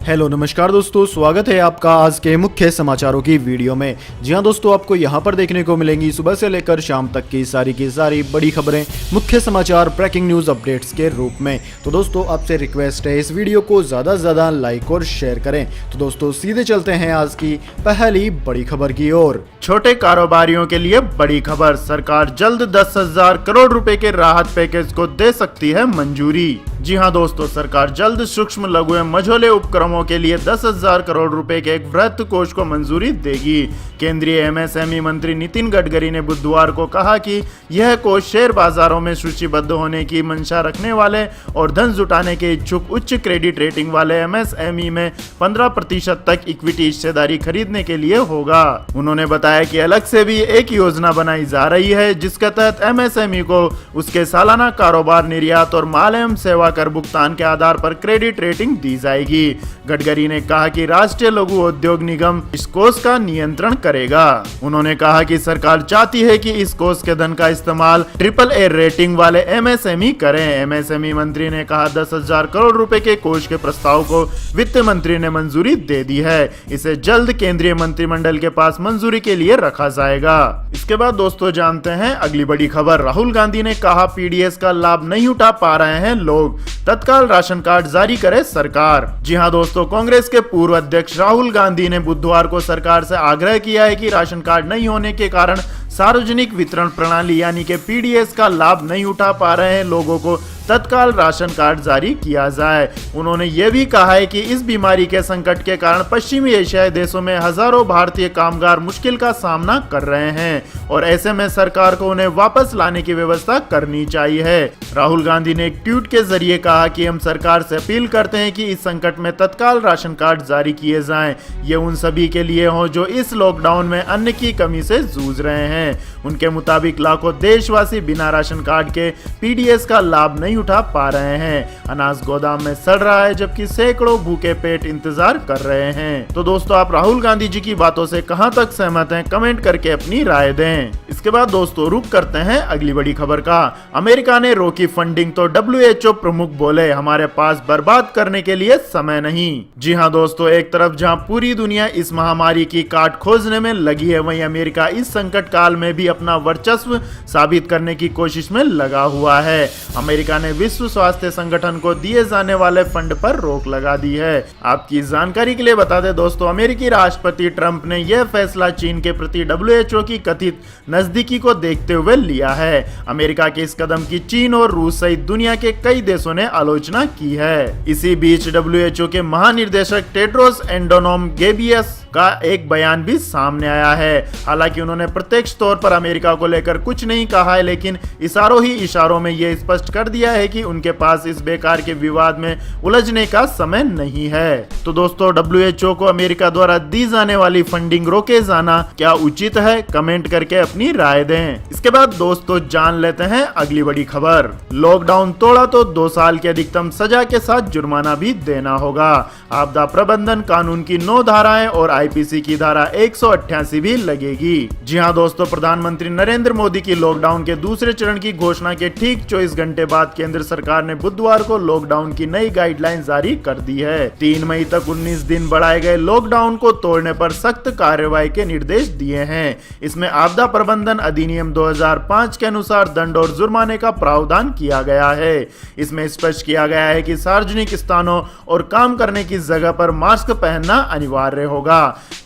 Hello नमस्कार दोस्तों, स्वागत है आपका आज के मुख्य समाचारों की वीडियो में। जी हां दोस्तों, आपको यहां पर देखने को मिलेंगी सुबह से लेकर शाम तक की सारी बड़ी खबरें, मुख्य समाचार, ब्रेकिंग न्यूज अपडेट्स के रूप में। तो दोस्तों आपसे रिक्वेस्ट है इस वीडियो को ज़्यादा से ज़्यादा लाइक और शेयर करें। तो दोस्तों सीधे चलते हैं आज की पहली बड़ी खबर की ओर। छोटे कारोबारियों के लिए बड़ी खबर, सरकार जल्द 10,000 करोड़ रुपए के राहत पैकेज को दे सकती है मंजूरी। जी हां दोस्तों, सरकार जल्द सूक्ष्म लघु एवं मझोले उपक्रमों के लिए 10,000 करोड़ रुपए के एक वृहत कोष को मंजूरी देगी। केंद्रीय एमएसएमई मंत्री नितिन गडकरी ने बुधवार को कहा कि यह कोष शेयर बाजारों में सूचीबद्ध होने की मंशा रखने वाले और धन जुटाने के इच्छुक उच्च क्रेडिट रेटिंग वाले एमएसएमई में 15% तक इक्विटी हिस्सेदारी खरीदने के लिए होगा। उन्होंने बताया कि अलग से भी एक योजना बनाई जा रही है जिसके तहत एमएसएमई को उसके सालाना कारोबार, निर्यात और माल एवं सेवा कर भुगतान के आधार पर क्रेडिट रेटिंग दी जाएगी। गडकरी ने कहा कि राष्ट्रीय लघु उद्योग निगम इस कोष का नियंत्रण करेगा। उन्होंने कहा कि सरकार चाहती है कि इस कोष के धन का इस्तेमाल AAA रेटिंग वाले एमएसएमई करें। एमएसएमई मंत्री ने कहा 10,000 करोड़ रुपए के कोष के प्रस्ताव को वित्त मंत्री ने मंजूरी दे दी है। इसे जल्द केंद्रीय मंत्रिमंडल के पास मंजूरी के लिए रखा जाएगा। इसके बाद दोस्तों जानते हैं अगली बड़ी खबर। राहुल गांधी ने कहा पीडीएस का लाभ नहीं उठा पा रहे हैं लोग, तत्काल राशन कार्ड जारी करे सरकार। जी हां दोस्तों, कांग्रेस के पूर्व अध्यक्ष राहुल गांधी ने बुधवार को सरकार से आग्रह किया है कि राशन कार्ड नहीं होने के कारण सार्वजनिक वितरण प्रणाली यानी कि पीडीएस का लाभ नहीं उठा पा रहे हैं लोगों को तत्काल राशन कार्ड जारी किया जाए। उन्होंने ये भी कहा है कि इस बीमारी के संकट के कारण पश्चिमी एशियाई देशों में हजारों भारतीय कामगार मुश्किल का सामना कर रहे हैं और ऐसे में सरकार को उन्हें वापस लाने की व्यवस्था करनी चाहिए। राहुल गांधी ने एक ट्वीट के जरिए कहा कि हम सरकार से अपील करते हैं कि इस संकट में तत्काल राशन कार्ड जारी किए जाएं। ये उन सभी के लिए हो जो इस लॉकडाउन में अन्न की कमी से जूझ रहे हैं। उनके मुताबिक लाखों देशवासी बिना राशन कार्ड के पीडीएस का लाभ नहीं उठा पा रहे हैं। अनाज गोदाम में सड़ रहा है जबकि सैकड़ों भूखे पेट इंतजार कर रहे हैं। तो दोस्तों आप राहुल गांधी जी की बातों से कहां तक सहमत हैं, कमेंट करके अपनी राय दें। इसके बाद दोस्तों रुक करते हैं अगली बड़ी खबर का। अमेरिका ने रोकी फंडिंग तो WHO प्रमुख बोले हमारे पास बर्बाद करने के लिए समय नहीं। जी हां दोस्तों, एक तरफ जहां पूरी दुनिया इस महामारी की काट खोजने में लगी है, वहीं अमेरिका इस संकट काल में भी अपना वर्चस्व साबित करने की कोशिश में लगा हुआ है। अमेरिका ने विश्व स्वास्थ्य संगठन को दिए जाने वाले फंड पर रोक लगा दी है। आपकी जानकारी के लिए बता दें दोस्तों, अमेरिकी राष्ट्रपति ट्रंप ने यह फैसला चीन के प्रति WHO की कथित नजदीकी को देखते हुए लिया है। अमेरिका के इस कदम की चीन और रूस सहित दुनिया के कई देशों ने आलोचना की है। इसी बीच WHO के महानिर्देशक टेड्रोस एडनोम गेब्रियेसस का एक बयान भी सामने आया है। हालांकि उन्होंने प्रत्यक्ष तौर पर अमेरिका को लेकर कुछ नहीं कहा है, लेकिन इशारों ही इशारों में यह स्पष्ट कर दिया है कि उनके पास इस बेकार के विवाद में उलझने का समय नहीं है। तो दोस्तों WHO को अमेरिका द्वारा दी जाने वाली फंडिंग रोके जाना क्या उचित है, कमेंट करके अपनी राय दें। इसके बाद दोस्तों जान लेते हैं अगली बड़ी खबर। लॉकडाउन तोड़ा तो 2 साल की अधिकतम सजा के साथ जुर्माना भी देना होगा। आपदा प्रबंधन कानून की 9 धाराएं और आईपीसी की धारा 188 भी लगेगी। जी हां दोस्तों, प्रधानमंत्री नरेंद्र मोदी की लॉकडाउन के दूसरे चरण की घोषणा के ठीक 24 घंटे बाद केंद्र सरकार ने बुधवार को लॉकडाउन की नई गाइडलाइन जारी कर दी है। 3 मई तक 19 दिन बढ़ाए गए लॉकडाउन को तोड़ने पर सख्त कार्रवाई के निर्देश दिए हैं। इसमें आपदा प्रबंधन अधिनियम 2005 के अनुसार दंड और जुर्माने का प्रावधान किया गया है। इसमें स्पष्ट किया गया है कि सार्वजनिक स्थानों और काम करने की जगह पर मास्क पहनना अनिवार्य होगा।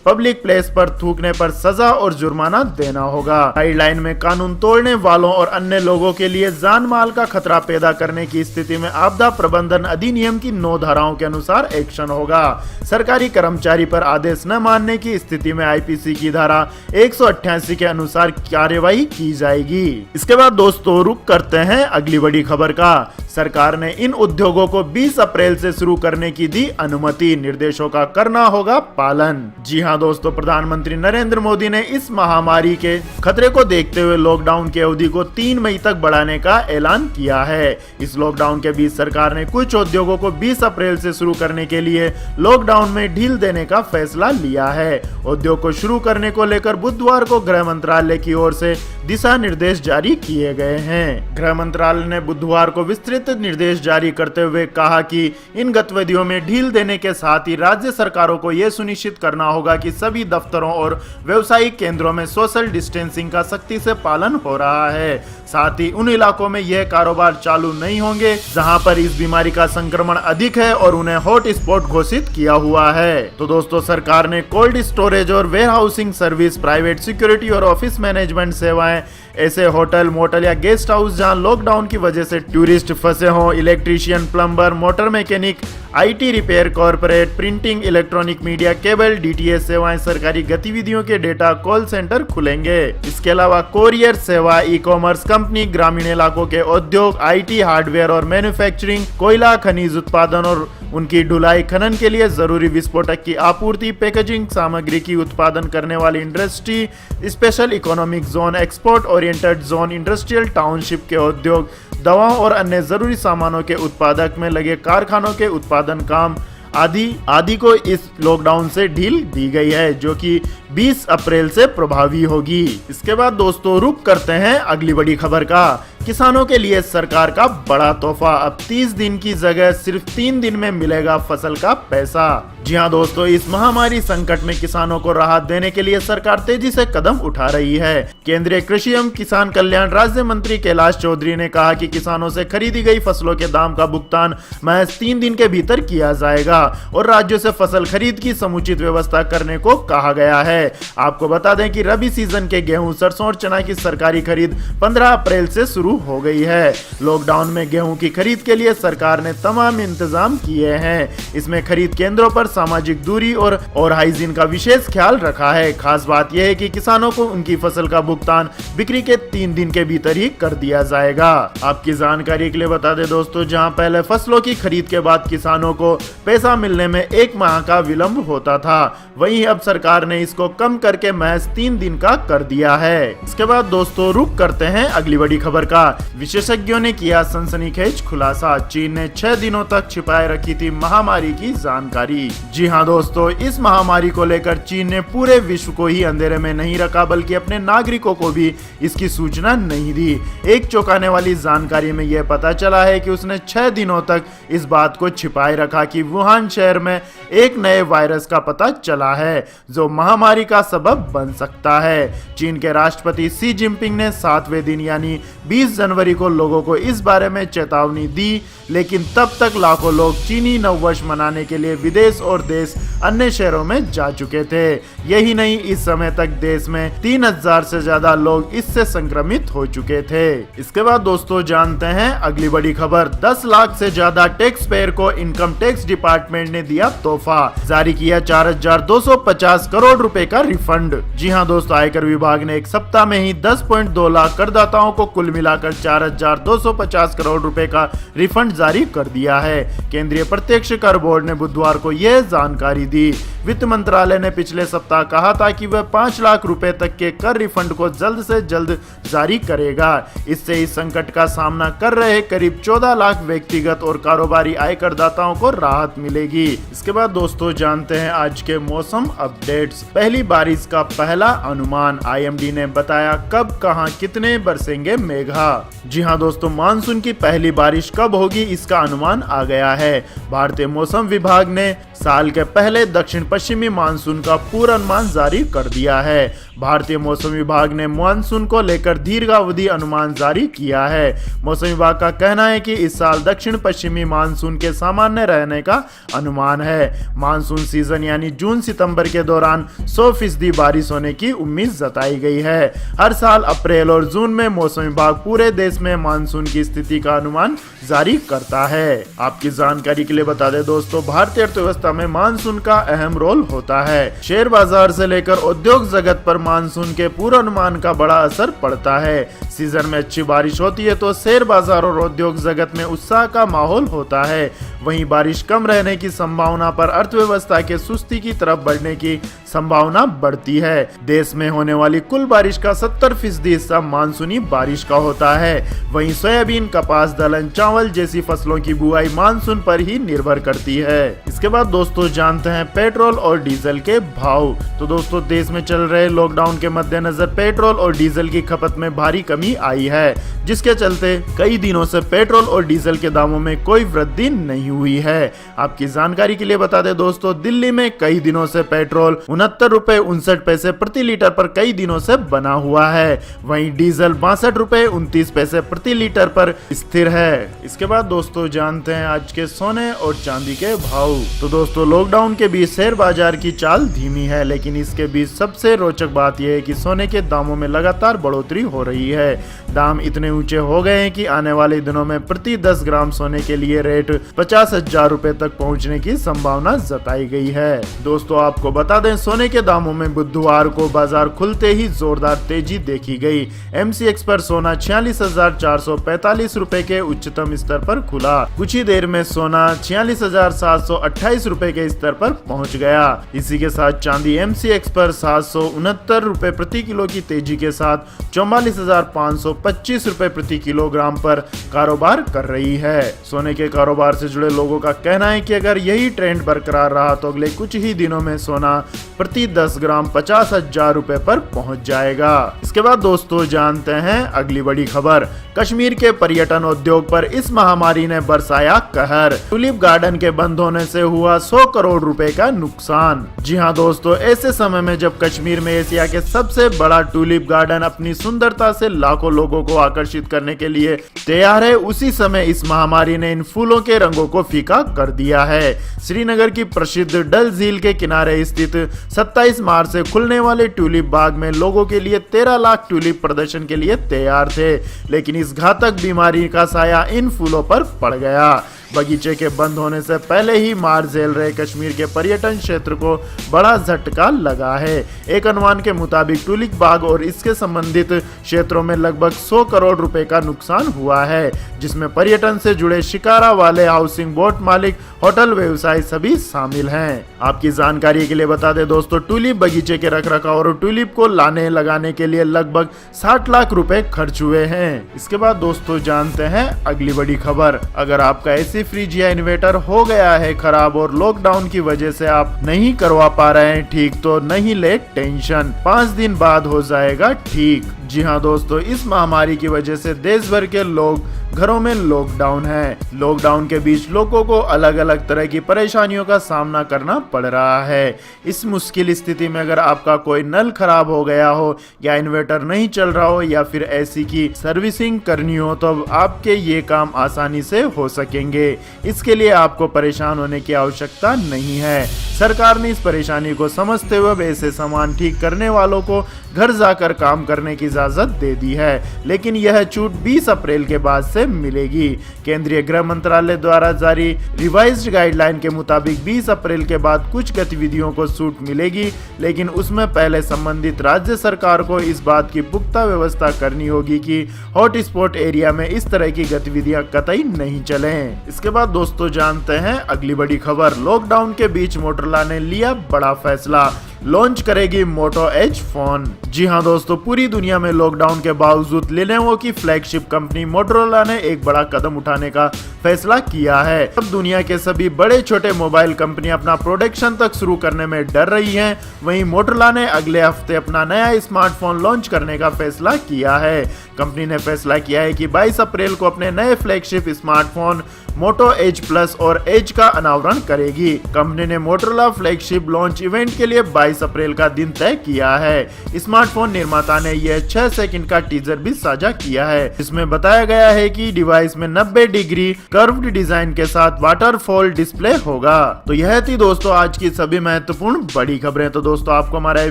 पब्लिक प्लेस पर थूकने पर सजा और जुर्माना देना होगा। गाइडलाइन में कानून तोड़ने वालों और अन्य लोगों के लिए जान माल का खतरा पैदा करने की स्थिति में आपदा प्रबंधन अधिनियम की 9 धाराओं के अनुसार एक्शन होगा। सरकारी कर्मचारी पर आदेश न मानने की स्थिति में आईपीसी की धारा 188 के अनुसार कार्यवाही की जाएगी। इसके बाद दोस्तों रुक करते हैं अगली बड़ी खबर का। सरकार ने इन उद्योगों को 20 अप्रैल से शुरू करने की दी अनुमति, निर्देशों का करना होगा पालन। जी हां हाँ दोस्तों, प्रधानमंत्री नरेंद्र मोदी ने इस महामारी के खतरे को देखते हुए लॉकडाउन की अवधि को 3 मई तक बढ़ाने का ऐलान किया है। इस लॉकडाउन के बीच सरकार ने कुछ उद्योगों को 20 अप्रैल से शुरू करने के लिए लॉकडाउन में ढील देने का फैसला लिया है। उद्योग को शुरू करने को लेकर बुधवार को गृह मंत्रालय की ओर से दिशा निर्देश जारी किए गए हैं। गृह मंत्रालय ने बुधवार को विस्तृत निर्देश जारी करते हुए कहा कि इन गतिविधियों में ढील देने के साथ ही राज्य सरकारों को यह सुनिश्चित करना होगा कि सभी दफ्तरों और व्यवसायिक केंद्रों में सोशल डिस्टेंसिंग का सख्ती से पालन हो रहा है। साथ ही उन इलाकों में यह कारोबार चालू नहीं होंगे जहां पर इस बीमारी का संक्रमण अधिक है और उन्हें हॉट स्पॉट घोषित किया हुआ है। तो दोस्तों, सरकार ने कोल्ड स्टोरेज और warehousing service, private security और ऑफिस मैनेजमेंट सेवाएं, ऐसे होटल, मोटल या गेस्ट हाउस जहां लॉकडाउन की वजह से टूरिस्ट फंसे हों, electrician, plumber, motor mechanic, IT repair, corporate, printing, electronic media, cable, DTH सेवाएं, सरकारी गतिविधियों के डेटा कॉल सेंटर खुलेंगे। इसके अलावा कोरियर सेवा, ई कॉमर्स कंपनी, ग्रामीण इलाकों के उद्योग, आईटी, हार्डवेयर और मैन्युफैक्चरिंग, कोयला खनिज उत्पादन और उनकी ढुलाई खनन के लिए जरूरी विस्फोटक की आपूर्ति, पैकेजिंग सामग्री की उत्पादन करने वाली industry, special economic zone, export oriented zone, industrial township के उद्योग, दवाओं और अन्य जरूरी सामानों के उत्पादक में लगे कारखानों के उत्पादन काम आदि को इस लॉकडाउन से ढील दी गई है, जो कि 20 अप्रैल से प्रभावी होगी। इसके बाद दोस्तों, रुक करते हैं अगली बड़ी खबर का। किसानों के लिए सरकार का बड़ा तोहफा, अब 30 दिन की जगह सिर्फ 3 दिन में मिलेगा फसल का पैसा। जी हाँ दोस्तों, इस महामारी संकट में किसानों को राहत देने के लिए सरकार तेजी से कदम उठा रही है। केंद्रीय कृषि एवं किसान कल्याण राज्य मंत्री कैलाश चौधरी ने कहा कि किसानों से खरीदी गई फसलों के दाम का भुगतान महज 3 दिन के भीतर किया जाएगा और राज्यों से फसल खरीद की समुचित व्यवस्था करने को कहा गया है। आपको बता दें कि रबी सीजन के गेहूं, सरसों और चना की सरकारी खरीद 15 अप्रैल से शुरू हो गई है। लॉकडाउन में गेहूं की खरीद के लिए सरकार ने तमाम इंतजाम किए हैं। इसमें खरीद केंद्रों पर सामाजिक दूरी और हाइजीन का विशेष ख्याल रखा है। खास बात यह है कि किसानों को उनकी फसल का भुगतान बिक्री के 3 दिन के भीतर ही कर दिया जाएगा। आपकी जानकारी के लिए बता दें दोस्तों, जहां पहले फसलों की खरीद के बाद किसानों को पैसा मिलने में 1 माह का विलंब होता था, वहीं अब सरकार ने इसको कम करके महज 3 दिन का कर दिया है। इसके बाद दोस्तों, रुक करते हैं अगली बड़ी खबर का। विशेषज्ञों ने किया सनसनीखेज खुलासा, चीन ने 6 दिनों तक छिपाए रखी थी महामारी की जानकारी। जी हाँ दोस्तों, इस महामारी को लेकर चीन ने पूरे विश्व को ही अंधेरे में नहीं रखा, बल्कि अपने नागरिकों को भी इसकी सूचना नहीं दी। एक चौंकाने वाली जानकारी में यह पता चला है कि उसने 6 दिनों तक इस बात को छिपाए रखा कि वुहान शहर में एक नए वायरस का पता चला है जो महामारी का सबब बन सकता है। चीन के राष्ट्रपति शी जिनपिंग ने 7वें दिन यानी 20 जनवरी को लोगों को इस बारे में चेतावनी दी, लेकिन तब तक लाखों लोग चीनी नववर्ष मनाने के लिए विदेश और देश अन्य शहरों में जा चुके थे। यही नहीं, इस समय तक देश में 3000 से ज्यादा लोग इससे संक्रमित हो चुके थे। इसके बाद दोस्तों, जानते हैं अगली बड़ी खबर। 10 लाख से ज्यादा टैक्स पेयर को इनकम टैक्स डिपार्टमेंट ने दिया तोहफा, जारी किया 4250 करोड़ रुपए का रिफंड। जी हाँ दोस्तों, आयकर विभाग ने एक सप्ताह में ही 10.2 लाख करदाताओं को कुल मिलाकर 4250 करोड़ रुपए का रिफंड जारी कर दिया है। केंद्रीय प्रत्यक्ष कर बोर्ड ने बुधवार को यह जानकारी दी। वित्त मंत्रालय ने पिछले सप्ताह कहा था कि वह 5 लाख रुपए तक के कर रिफंड को जल्द से जल्द जारी करेगा। इससे इस संकट का सामना कर रहे करीब 14 लाख व्यक्तिगत और कारोबारी आयकरदाताओं को राहत मिलेगी। इसके बाद दोस्तों, जानते हैं आज के मौसम अपडेट्स। पहली बारिश का पहला अनुमान, आईएमडी ने बताया कब, कहां, कितने बरसेंगे मेघा। जी हाँ दोस्तों, मानसून की पहली बारिश कब होगी इसका अनुमान आ गया है। भारतीय मौसम विभाग ने साल के पहले दक्षिण पश्चिमी मानसून का पूर्वानुमान जारी कर दिया है। भारतीय मौसम विभाग ने मानसून को लेकर दीर्घावधि अनुमान जारी किया है। मौसम विभाग का कहना है कि इस साल दक्षिण पश्चिमी मानसून के सामान्य रहने का अनुमान है। मानसून सीजन यानी जून सितंबर के दौरान 100% बारिश होने की उम्मीद जताई गई है। हर साल अप्रैल और जून में मौसम विभाग पूरे देश में मानसून की स्थिति का अनुमान जारी करता है। आपकी जानकारी के लिए बता दें दोस्तों, भारतीय अर्थव्यवस्था में मानसून का अहम रोल होता है। शेयर बाजार से लेकर उद्योग जगत पर मानसून के पूर्वानुमान का बड़ा असर पड़ता है। सीजन में अच्छी बारिश होती है तो शेयर बाजार और उद्योग जगत में उत्साह का माहौल होता है। वहीं बारिश कम रहने की संभावना पर अर्थव्यवस्था के सुस्ती की तरफ बढ़ने की संभावना बढ़ती है। देश में होने वाली कुल बारिश का 70% हिस्सा मानसूनी बारिश का होता है। वहीं सोयाबीन, कपास, दलहन, चावल जैसी फसलों की बुआई मानसून पर ही निर्भर करती है। इसके बाद दोस्तों जानते हैं पेट्रोल और डीजल के भाव। तो दोस्तों देश में चल रहे लॉकडाउन के मद्देनजर पेट्रोल और डीजल की खपत में भारी कमी आई है, जिसके चलते कई दिनों से पेट्रोल और डीजल के दामों में कोई वृद्धि नहीं हुई है। आपकी जानकारी के लिए बता दें दोस्तों, दिल्ली में कई दिनों से पेट्रोल 69 रुपए 59 पैसे प्रति लीटर पर कई दिनों से बना हुआ है। वहीं डीजल 62 रुपए 29 पैसे प्रति लीटर पर स्थिर है। इसके बाद दोस्तों जानते हैं आज के सोने और चांदी के भाव। तो दोस्तों लॉकडाउन के बीच शेयर बाजार की चाल धीमी है, लेकिन इसके बीच सबसे रोचक बात यह है कि सोने के दामों में लगातार बढ़ोतरी हो रही है। दाम इतने ऊंचे हो गए हैं कि आने वाले दिनों में प्रति 10 ग्राम सोने के लिए रेट 50,000 रुपए तक पहुंचने की संभावना जताई गई है। दोस्तों आपको बता दें, सोने के दामों में बुधवार को बाजार खुलते ही जोरदार तेजी देखी गई। MCX पर सोना 46,445 रुपए के उच्चतम स्तर पर खुला। कुछ ही देर में सोना 46,728 रुपए के स्तर पर पहुंच गया। इसी के साथ चांदी MCX पर 769 रुपए प्रति किलो की तेजी के साथ 44,525 रुपए प्रति किलोग्राम पर कारोबार कर रही है। सोने के कारोबार से जुड़े लोगों का कहना है कि अगर यही ट्रेंड बरकरार रहा तो अगले कुछ ही दिनों में सोना प्रति 10 ग्राम 50,000 रुपए पर पहुंच जाएगा। इसके बाद दोस्तों जानते हैं अगली बड़ी खबर। कश्मीर के पर्यटन उद्योग पर इस महामारी ने बरसाया कहर। टूलिप गार्डन के बंद होने से हुआ 100 करोड़ रुपए का नुकसान। जी हां दोस्तों, ऐसे समय में जब कश्मीर में एशिया के सबसे बड़ा टूलिप गार्डन अपनी सुंदरता से लाखों लोगों को आकर्षित करने के लिए तैयार है, उसी समय इस महामारी ने इन फूलों के रंगों को फीका कर दिया है। श्रीनगर की प्रसिद्ध डल झील के किनारे स्थित 27 मार्च से खुलने वाले टूलिप बाग में लोगों के लिए 13 लाख टूलिप प्रदर्शन के लिए तैयार थे, लेकिन इस घातक बीमारी का साया इन फूलों पर पड़ गया। बगीचे के बंद होने से पहले ही मार झेल रहे कश्मीर के पर्यटन क्षेत्र को बड़ा झटका लगा है। एक अनुमान के मुताबिक टूलिप बाग और इसके संबंधित क्षेत्रों में लगभग 100 करोड़ रुपए का नुकसान हुआ है, जिसमें पर्यटन से जुड़े शिकारा वाले, हाउसिंग बोट मालिक, होटल व्यवसाय सभी शामिल हैं। आपकी जानकारी के लिए बता दें दोस्तों, टूलिप बगीचे के रखरखाव और टूलिप को लाने लगाने के लिए लगभग 60 लाख रुपए खर्च हुए हैं। इसके बाद दोस्तों जानते हैं अगली बड़ी खबर। अगर आपका ऐसी फ्रिज या इन्वर्टर हो गया है खराब और लॉकडाउन की वजह से आप नहीं करवा पा रहे हैं ठीक, तो नहीं ले टेंशन, 5 दिन बाद हो जाएगा ठीक। जी हाँ दोस्तों, इस महामारी की वजह से देश भर के लोग घरों में लॉकडाउन है। लॉकडाउन के बीच लोगों को अलग अलग तरह की परेशानियों का सामना करना पड़ रहा है। इस मुश्किल स्थिति में अगर आपका कोई नल खराब हो गया हो या इन्वर्टर नहीं चल रहा हो या फिर ऐसी की सर्विसिंग करनी हो, तो अब आपके ये काम आसानी से हो सकेंगे। इसके लिए आपको परेशान होने की आवश्यकता नहीं है। सरकार ने इस परेशानी को समझते हुए ऐसे सामान ठीक करने वालों को घर जाकर काम करने की इजाजत दे दी है, लेकिन यह छूट 20 अप्रैल के बाद से मिलेगी। केंद्रीय गृह मंत्रालय द्वारा जारी रिवाइज्ड गाइडलाइन के मुताबिक 20 अप्रैल के बाद कुछ गतिविधियों को छूट मिलेगी, लेकिन उसमें पहले संबंधित राज्य सरकार को इस बात की पुख्ता व्यवस्था करनी होगी कि हॉटस्पॉट एरिया में इस तरह की गतिविधियां कतई नहीं चलें। इसके बाद दोस्तों जानते हैं अगली बड़ी खबर। लॉकडाउन के बीच मोटरोला ने लिया बड़ा फैसला, लॉन्च करेगी मोटो एज फोन। जी हां दोस्तों, पूरी दुनिया में लॉकडाउन के बावजूद लेनोवो की फ्लैगशिप कंपनी मोटरोला ने एक बड़ा कदम उठाने का फैसला किया है। अब दुनिया के सभी बड़े छोटे मोबाइल कंपनियां अपना प्रोडक्शन तक शुरू करने में डर रही हैं, वहीं मोटरोला ने अगले हफ्ते अपना नया स्मार्टफोन लॉन्च करने का फैसला किया है। कंपनी ने फैसला किया है कि 22 अप्रैल को अपने नए flagship smartphone Moto Edge plus और एज का अनावरण करेगी। कंपनी ने मोटरोला फ्लैगशिप लॉन्च इवेंट के लिए 22 अप्रैल का दिन तय किया है। स्मार्टफोन निर्माता ने यह 6 सेकंड का टीजर भी साझा किया है, जिसमें बताया गया है कि डिवाइस में 90 डिग्री कर्व्ड डिजाइन के साथ वाटरफॉल डिस्प्ले होगा। तो यह थी दोस्तों आज की सभी महत्वपूर्ण बड़ी खबरें। तो दोस्तों आपको हमारा ये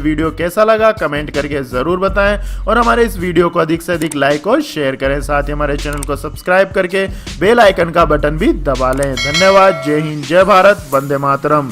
वीडियो कैसा लगा कमेंट करके जरूर बताएं और हमारे इस वीडियो को अधिक से अधिक लाइक और शेयर करें। साथ ही हमारे चैनल को सब्सक्राइब करके बेल आइकन का बटन भी दबा लें। धन्यवाद। जय हिंद, जय भारत, वंदे मातरम।